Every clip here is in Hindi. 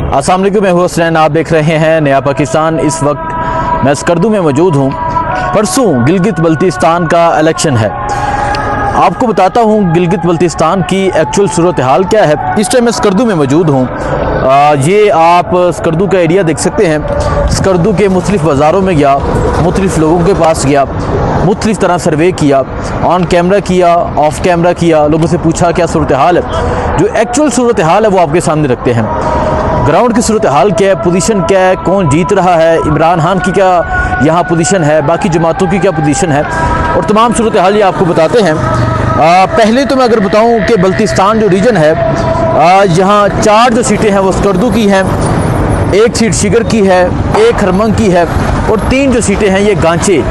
अस्सलाम वालेकुम, मैं हूं हुसैन। आप देख रहे हैं नया पाकिस्तान। इस वक्त मैं स्कर्दू में मौजूद हूं। परसों गिलगित बल्तिस्तान का इलेक्शन है। आपको बताता हूं गिलगित बल्तिस्तान की एक्चुअल सूरत हाल क्या है। इस टाइम मैं स्कर्दू में मौजूद हूं। ये आप स्कर्दू का एरिया देख सकते हैं। स्कर्दू के मुख्तलिफ बाज़ारों में गया, मुख्तलिफ लोगों के पास गया, मुख्तलिफ तरह सर्वे किया, ऑन कैमरा किया, ऑफ कैमरा किया, लोगों से पूछा क्या सूरत हाल है। जो एक्चुअल सूरत हाल है वो आपके सामने रखते हैं। ग्राउंड की सूरत हाल क्या है, पोजीशन क्या है, कौन जीत रहा है, इमरान खान की क्या यहाँ पोजीशन है, बाकी जमातों की क्या पोजीशन है, और तमाम सूरत हाल ये आपको बताते हैं। पहले तो मैं अगर बताऊँ कि बल्तिस्तान जो रीजन है, यहाँ 4 जो सीटें हैं वो स्कर्दू की हैं, 1 सीट शिगर की है, 1 हरमंग की है, और 3 जो सीटें हैं ये गांचे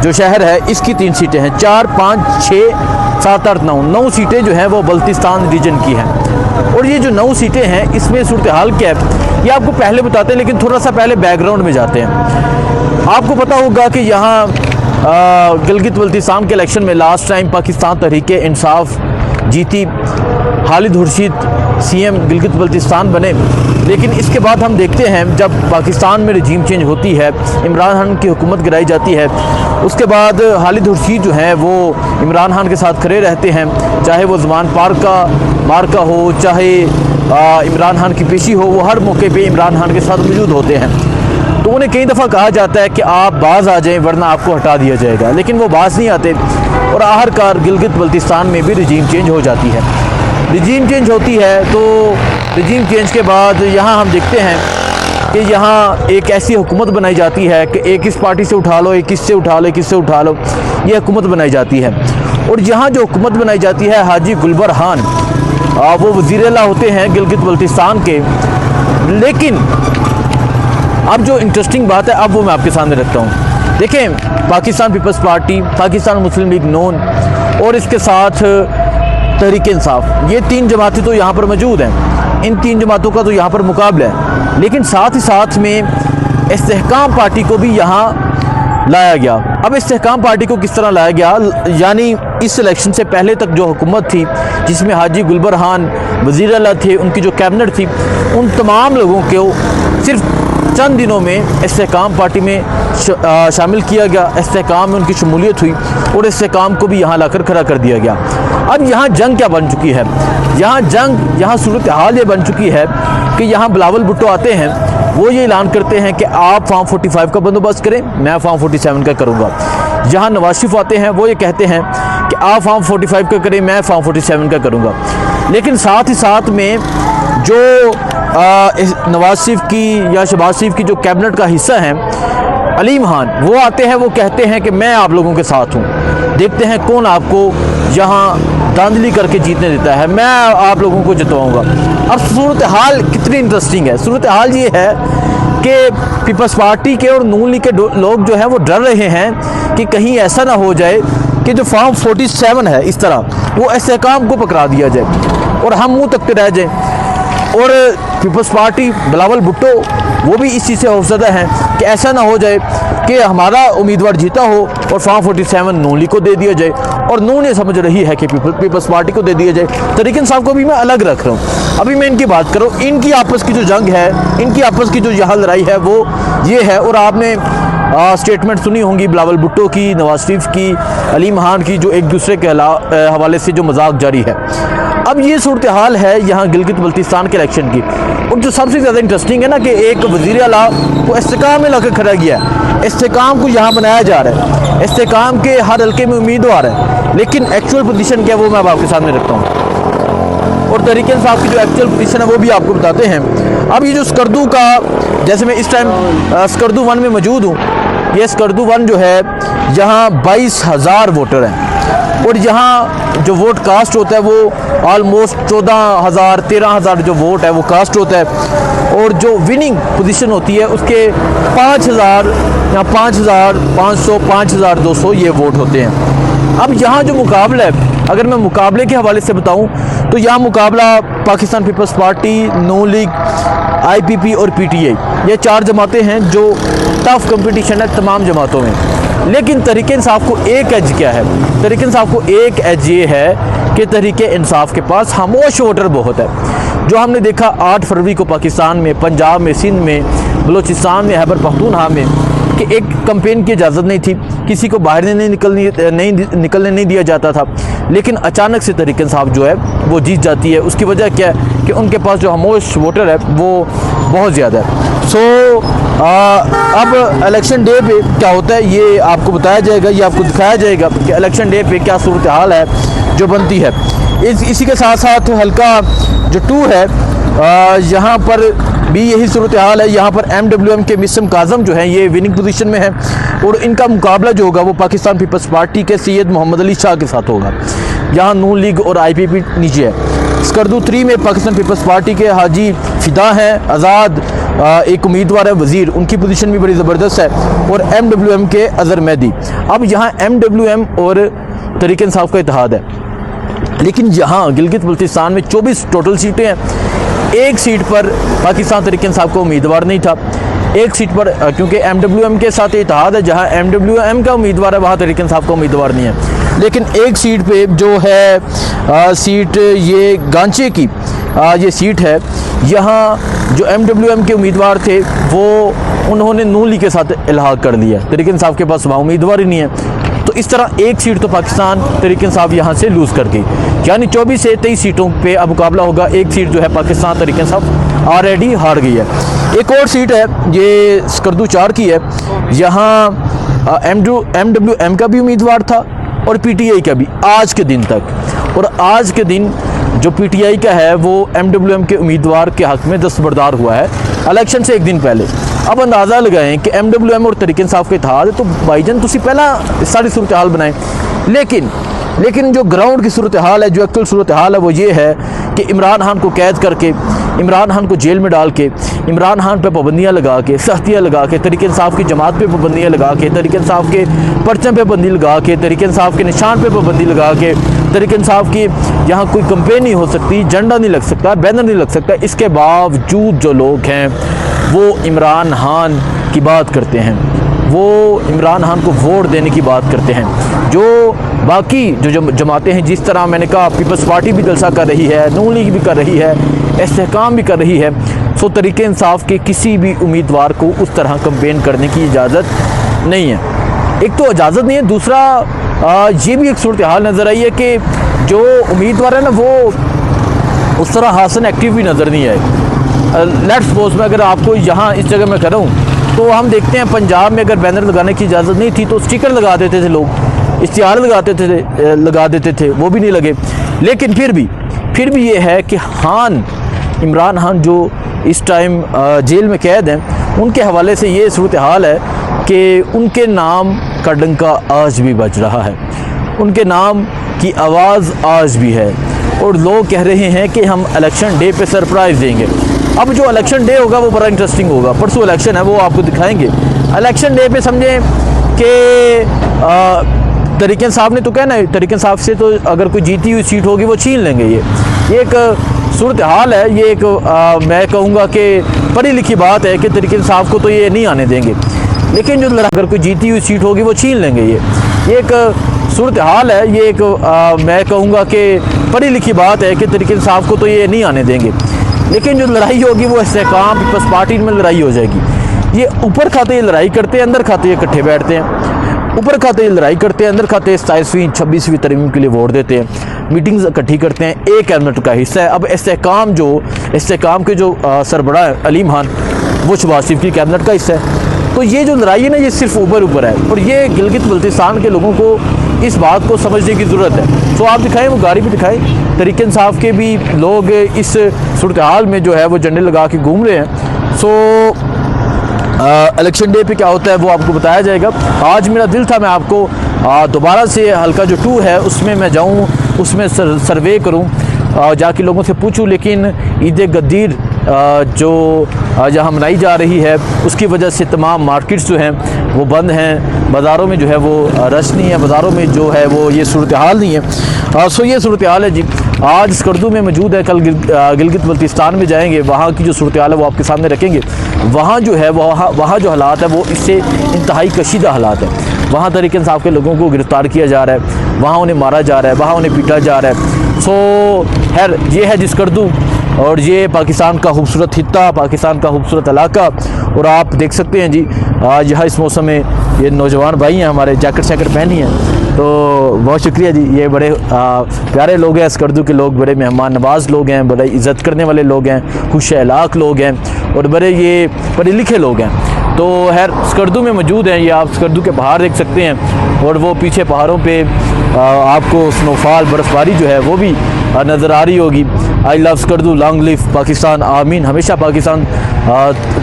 जो शहर है इसकी 3 सीटें हैं। 4, 5, 6, 7, 8, 9 सीटें जो हैं वो बल्तिस्तान रीजन की हैं। और ये जो 9 सीटें हैं इसमें सूरत हाल क्या है ये आपको पहले बताते हैं, लेकिन थोड़ा सा पहले बैकग्राउंड में जाते हैं। आपको पता होगा कि यहाँ गिलगित बल्तिस्तान के इलेक्शन में लास्ट टाइम पाकिस्तान तहरीक-ए-इंसाफ जीती, खालिद खुर्शीद CM गिलगित बल्तिस्तान बने। लेकिन इसके बाद हम देखते हैं जब पाकिस्तान में रजीम चेंज होती है, इमरान खान की हुकूमत गिराई जाती है, उसके बाद खालिद खुर्शीद जो हैं वो इमरान खान के साथ खड़े रहते हैं, चाहे वो ज़मान पार्क का मार्का हो, चाहे इमरान खान की पेशी हो, वो हर मौके पे इमरान खान के साथ मौजूद होते हैं। तो उन्हें कई दफ़ा कहा जाता है कि आप बाज़ आ जाएं वरना आपको हटा दिया जाएगा, लेकिन वो बाज़ नहीं आते और आखिरकार गिलगित बल्तिस्तान में भी रजीम चेंज हो जाती है। रजीम चेंज होती है तो रजीम चेंज के बाद यहाँ हम देखते हैं कि यहाँ एक ऐसी हुकूमत बनाई जाती है कि एक इस पार्टी से उठा लो, एक इससे उठा लो, एक इससे उठा लो, ये हुकूमत बनाई जाती है। और यहाँ जो हुकूमत बनाई जाती है, हाजी गुलबर खान वो वज़ीर-ए-आला होते हैं गिलगित बल्तिस्तान के। लेकिन अब जो इंटरेस्टिंग बात है अब वो मैं आपके सामने रखता हूँ। देखें, पाकिस्तान पीपल्स पार्टी, पाकिस्तान मुस्लिम लीग नून और इसके साथ तहरीक-ए-इंसाफ, ये 3 जमातें तो यहाँ पर मौजूद हैं। इन 3 जमातों का तो यहाँ पर मुकाबला है, लेकिन साथ ही साथ में इस्तेहकाम पार्टी को भी यहाँ लाया गया। अब इस्तेहकाम पार्टी को किस तरह लाया गया, यानी इस इलेक्शन से पहले तक जो हुकूमत थी जिसमें हाजी गुलबर खान वज़ीर-ए-आला थे, उनकी जो कैबिनेट थी, उन तमाम लोगों को सिर्फ चंद दिनों में इस्तेहकाम पार्टी में शामिल किया गया, इस्तेहकाम में उनकी शमूलियत हुई और इस्तेहकाम को भी यहाँ लाकर खड़ा कर दिया गया। अब यहाँ जंग क्या बन चुकी है, यहाँ सूरत हाल ये बन चुकी है कि यहाँ बिलावल भुट्टो आते हैं, वो ये ऐलान करते हैं कि आप फॉर्म 45 का बंदोबस्त करें, मैं फॉर्म 47 का करूँगा। जहाँ नवाज शरीफ आते हैं वो ये कहते हैं कि आप फॉर्म 45 का करें, मैं फॉर्म 47 का करूँगा। लेकिन साथ ही साथ में जो नवाज शरीफ की या शहबाज शरीफ की जो कैबिनेट का हिस्सा है अलीम खान, वो आते हैं, वो कहते हैं कि मैं आप लोगों के साथ हूँ, देखते हैं कौन आपको यहाँ धांधली करके जीतने देता है, मैं आप लोगों को जितवाऊँगा। अब सूरत हाल कितनी इंटरेस्टिंग है। सूरत हाल ये है कि पीपल्स पार्टी के और नून लीग के लोग जो हैं वो डर रहे हैं कि कहीं ऐसा ना हो जाए कि जो फॉर्म 47 है इस तरह वो इस्तेहकाम को पकड़ा दिया जाए और हम मुँह तकते रह जाएँ। और पीपल्स पार्टी बिलावल भुट्टो वो भी इस चीज़ से खौफजदा हैं कि ऐसा ना हो जाए कि हमारा उम्मीदवार जीता हो और फॉर्म 47 नून लीग को दे दिया जाए, और नून ये समझ रही है कि पीपल्स पार्टी को दे दिया जाए। तहरीक-ए-इंसाफ को भी मैं अलग रख रहा हूँ। अभी मैं इनकी बात करूँ, इनकी आपस की जो जंग है, इनकी आपस की जो यहाँ लड़ाई है वो ये है। और आपने स्टेटमेंट सुनी होंगी बिलावल भुट्टो की, नवाज शरीफ की, अलीम खान की, जो एक दूसरे के हवाले से जो मजाक जारी है। अब ये सूरत हाल है यहाँ गिलगित बल्तिस्तान के इलेक्शन की। और जो सबसे ज़्यादा इंटरेस्टिंग है ना कि एक वज़ीर-ए-आला को इस्तेहकाम में लाकर खड़ा किया है, इस्तेहकाम को यहाँ बनाया जा रहा है, इस्तेहकाम के हर हल्के में उम्मीदवार है, लेकिन एक्चुअल पोजीशन क्या है वो मैं अब आपके सामने रखता हूँ। और तहरीक-ए-इंसाफ की जो एक्चुअल पोजीशन है वो भी आपको बताते हैं। अब ये जो स्कर्दू का, जैसे मैं इस टाइम स्कर्दू 1 में मौजूद हूँ, ये स्कर्दू 1 जो है यहाँ 22,000 वोटर हैं, और यहाँ जो वोट कास्ट होता है वो ऑलमोस्ट 14,000 13,000 जो वोट है वो कास्ट होता है, और जो विनिंग पोजीशन होती है उसके 5,000 या 5,500 5,200 ये वोट होते हैं। अब यहाँ जो मुकाबला है, अगर मैं मुकाबले के हवाले से बताऊँ तो यहाँ मुकाबला पाकिस्तान पीपल्स पार्टी, नून लीग, IPP और PTI, ये 4 जमातें हैं जो टफ कंपटीशन है तमाम जमातों में। लेकिन तहरीक-ए-इंसाफ को एक एज क्या है, तहरीक-ए-इंसाफ को एक एज ये है कि तहरीक-ए-इंसाफ के पास खामोश वोटर बहुत है। जो हमने देखा 8 फरवरी को पाकिस्तान में, पंजाब में, सिंध में, बलूचिस्तान में, खैबर पख्तूनख्वा में कि एक कैंपेन की इजाज़त नहीं थी, किसी को बाहर निकलने नहीं दिया जाता था, लेकिन अचानक से तहरीक इंसाफ जो है वो जीत जाती है। उसकी वजह क्या है कि उनके पास जो खामोश वोटर है वो बहुत ज़्यादा है। अब इलेक्शन डे पे क्या होता है ये आपको बताया जाएगा, ये आपको दिखाया जाएगा कि इलेक्शन डे पे क्या सूरत हाल है जो बनती है। इसी के साथ साथ हल्का जो 2 है यहाँ पर भी यही सूरत हाल है। यहाँ पर MWM के मिसम काज़म जो है ये विनिंग पोजीशन में है और इनका मुकाबला जो होगा वो पाकिस्तान पीपल्स पार्टी के सैयद मोहम्मद अली शाह के साथ होगा। यहाँ नून लीग और IPP नीचे है। स्कर्दू 3 में पाकिस्तान पीपल्स पार्टी के हाजी फिदा हैं, आज़ाद एक उम्मीदवार है वज़ीर, उनकी पोजीशन भी बड़ी ज़बरदस्त है, और MWM के अज़हर मेहदी। अब यहाँ MWM और तहरीक इंसाफ का इत्तेहाद है, लेकिन यहाँ गिलगित बल्तिस्तान में 24 टोटल सीटें हैं। एक सीट पर पाकिस्तान तहरीक इंसाफ का उम्मीदवार नहीं था, एक सीट पर क्योंकि MWM के साथ इत्तेहाद है, जहाँ MWM का उम्मीदवार है वहाँ तहरीक इंसाफ का उम्मीदवार नहीं है। लेकिन एक सीट पे जो है सीट ये गांचे की ये सीट है, यहाँ जो MWM के उम्मीदवार थे वो उन्होंने नून लीग के साथ इल्हाक कर दिया, तहरीक इंसाफ के पास वहाँ उम्मीदवार ही नहीं है। तो इस तरह एक सीट तो पाकिस्तान तहरीक इंसाफ यहाँ से लूज़ कर गई, यानी 24 से 23 सीटों पे अब मुकाबला होगा। एक सीट जो है पाकिस्तान तहरीक इंसाफ ऑलरेडी हार गई है। एक और सीट है ये स्कर्दू 4 की है, यहाँ MWM का भी उम्मीदवार था और PTI का भी आज के दिन तक, और आज के दिन जो PTI का है वो MWM के उम्मीदवार के हक़ में दस्तबरदार हुआ है इलेक्शन से एक दिन पहले। अब अंदाज़ा लगाएं कि MWM और तहरीक इंसाफ के इत्तेहाद है, तो भाईजान तुसी पहला सारी सूरत हाल बनाएं। लेकिन जो ग्राउंड की सूरत हाल है, जो एक्चुअल सूरत हाल है वो ये है कि इमरान खान को कैद करके, इमरान खान को जेल में डाल के, इमरान खान पे पाबंदियाँ लगा के, सख्तियाँ लगा के, तहरीक इंसाफ की जमात पे पाबंदियाँ लगा के, तहरीक इंसाफ के परचम पे पाबंदी लगा के, तहरीक इंसाफ के निशान पे पाबंदी लगा के, तहरीक इंसाफ की यहाँ कोई कंपेन नहीं हो सकती, झंडा नहीं लग सकता, बैनर नहीं लग सकता। इसके बावजूद जो लोग हैं वो इमरान खान की बात करते हैं, वो इमरान खान को वोट देने की बात करते हैं। जो बाकी जो जमातें हैं, जिस तरह मैंने कहा पीपल्स पार्टी भी जलसा कर रही है, नून लीग भी कर रही है, इस्तेहकाम भी कर रही है, सो तहरीक इंसाफ के किसी भी उम्मीदवार को उस तरह कंपेन करने की इजाज़त नहीं है। एक तो इजाज़त नहीं है, दूसरा ये भी एक सूरत हाल नज़र आई है कि जो उम्मीदवार है ना वो उस तरह हासन एक्टिव भी नज़र नहीं आए। लेट्स सपोज में अगर आपको यहाँ इस जगह मैं करूँ तो हम देखते हैं पंजाब में अगर बैनर लगाने की इजाज़त नहीं थी तो स्टिकर लगा देते थे लोग, इश्तिहार लगा देते थे, वो भी नहीं लगे। लेकिन फिर भी ये है कि इमरान खान जो इस टाइम जेल में कैद हैं, उनके हवाले से ये सूरत हाल है कि उनके नाम का डंका आज भी बज रहा है, उनके नाम की आवाज़ आज भी है, और लोग कह रहे हैं कि हम इलेक्शन डे पे सरप्राइज़ देंगे। अब जो इलेक्शन डे होगा वो बड़ा इंटरेस्टिंग होगा, परसों इलेक्शन है वो आपको दिखाएंगे। इलेक्शन डे पे समझें कि तहरीक इंसाफ ने तो कहना है, तहरीक इंसाफ से तो अगर कोई जीती हुई सीट होगी वो छीन लेंगे। ये एक सूरत हाल है, ये एक मैं कहूँगा कि पढ़ी लिखी बात है कि तहरीक इंसाफ को तो ये नहीं आने देंगे, लेकिन जो अगर कोई जीती हुई सीट होगी वो छीन लेंगे। ये एक सूरत हाल है, ये एक मैं कहूँगा कि पढ़ी लिखी बात है कि तहरीक इंसाफ को तो ये नहीं आने देंगे, लेकिन जो लड़ाई होगी वो इस्तेहकाम पीपल्स पार्टी में लड़ाई हो जाएगी। ये ऊपर खाते ये लड़ाई करते हैं, अंदर खाते ये इकट्ठे बैठते हैं। ऊपर खाते ये लड़ाई करते हैं, अंदर खाते 27वीं 26वीं तरमीम के लिए वोट देते हैं, मीटिंग्स इकट्ठी करते हैं, एक कैबिनेट का हिस्सा है। अब इस्तेहकाम के जो सरबराह है अलीम खान, वो शहबाज शरीफ की कैबिनेट का हिस्सा है। तो ये जो लड़ाई है ना ये सिर्फ ऊपर है, और ये गिलगित बल्तिस्तान के लोगों को इस बात को समझने की ज़रूरत है। तो आप दिखाएं, वो गाड़ी भी दिखाएं, तहरीक इंसाफ के भी लोग इस सूरत हाल में जो है वो झंडे लगा के घूम रहे हैं। सो इलेक्शन डे पे क्या होता है वो आपको बताया जाएगा। आज मेरा दिल था मैं आपको दोबारा से हल्का जो 2 है उसमें मैं जाऊँ, उसमें सर्वे करूँ, जाके लोगों से पूछूं, लेकिन ईद गदीर जो जहाँ मनाई जा रही है उसकी वजह से तमाम मार्केट्स जो हैं वो बंद हैं, बाज़ारों में जो है वो रश नहीं है, बाज़ारों में जो है वो ये सूरत हाल नहीं है। सो ये सूरत हाल है जी। आज स्कर्दू में मौजूद है, कल गिलगित बल्तिस्तान में जाएंगे, वहाँ की जो सूरत हाल है वो आपके सामने रखेंगे। वहाँ जो है वहाँ जो हालात है वो इससे इंतहाई कशीदा हालात है। वहाँ तहरीक इंसाफ के लोगों को गिरफ़्तार किया जा रहा है, वहाँ उन्हें मारा जा रहा है, वहाँ उन्हें पीटा जा रहा है। सो खैर ये है जी स्कर्दू। और ये पाकिस्तान का खूबसूरत खित्ता, पाकिस्तान का खूबसूरत इलाका। और आप देख सकते हैं जी आज यहाँ इस मौसम में ये नौजवान भाई हैं हमारे, जैकेट शैकेट पहनी है, तो बहुत शुक्रिया जी। ये बड़े प्यारे लोग हैं, स्कर्दू के लोग बड़े मेहमान नवाज लोग हैं, बड़े इज़्ज़त करने वाले लोग हैं, खुश अखलाक लोग हैं और बड़े ये पढ़े लिखे लोग हैं। तो खैर स्कर्दू में मौजूद हैं, ये आप स्कर्दू के पहाड़ देख सकते हैं और वो पीछे पहाड़ों पे आपको स्नोफॉल बर्फ़बारी जो है वो भी नज़र आ रही होगी। I love Skardu, long live Pakistan, आमीन। हमेशा पाकिस्तान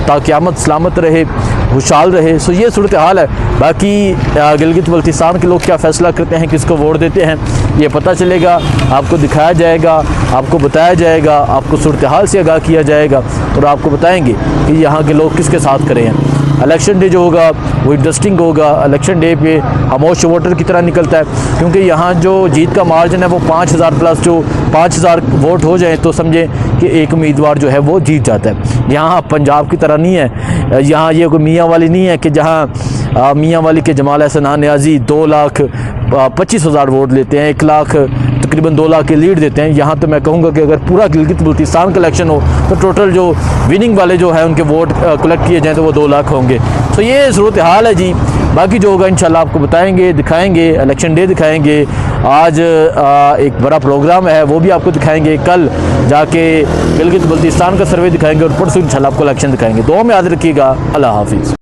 क़यामत सलामत रहे, खुशहाल रहे। सो ये सूरत हाल है। बाकी गिलगित बल्तिस्तान के लोग क्या फ़ैसला करते हैं, किसको वोट देते हैं, ये पता चलेगा, आपको दिखाया जाएगा, आपको बताया जाएगा, आपको सूरत हाल से आगाह किया जाएगा और आपको बताएंगे कि यहाँ के लोग किसके साथ खड़े हैं। इलेक्शन डे जो होगा वो इंटरेस्टिंग होगा। इलेक्शन डे पे खामोश वोटर की तरह निकलता है, क्योंकि यहाँ जो जीत का मार्जिन है वो 5000 प्लस, जो 5000 वोट हो जाए तो समझें कि एक उम्मीदवार जो है वो जीत जाता है। यहाँ पंजाब की तरह नहीं है, यहाँ ये कोई मियाँ वाली नहीं है कि जहाँ मियाँ वाली के जमाल एहसान नियाज़ी 2,25,000 वोट लेते हैं, 1 लाख तकरीबन 2 लाख की लीड देते हैं। यहाँ तो मैं कहूँगा कि अगर पूरा गिलगित बल्तिस्तान का इलेक्शन हो तो टोटल जो विनिंग वाले जो है उनके वोट कलेक्ट किए जाएँ तो वो 2 लाख होंगे। तो ये सूरत हाल है जी। बाकी जो होगा इंशाल्लाह आपको बताएंगे, दिखाएंगे, इलेक्शन डे दिखाएंगे। आज एक बड़ा प्रोग्राम है वो भी आपको दिखाएंगे। कल जाके गिलगित बल्तिस्तान का सर्वे दिखाएंगे और परसों इंशाल्लाह आपको इलेक्शन दिखाएंगे। दुआ में याद रखिएगा। अल्लाह हाफिज़।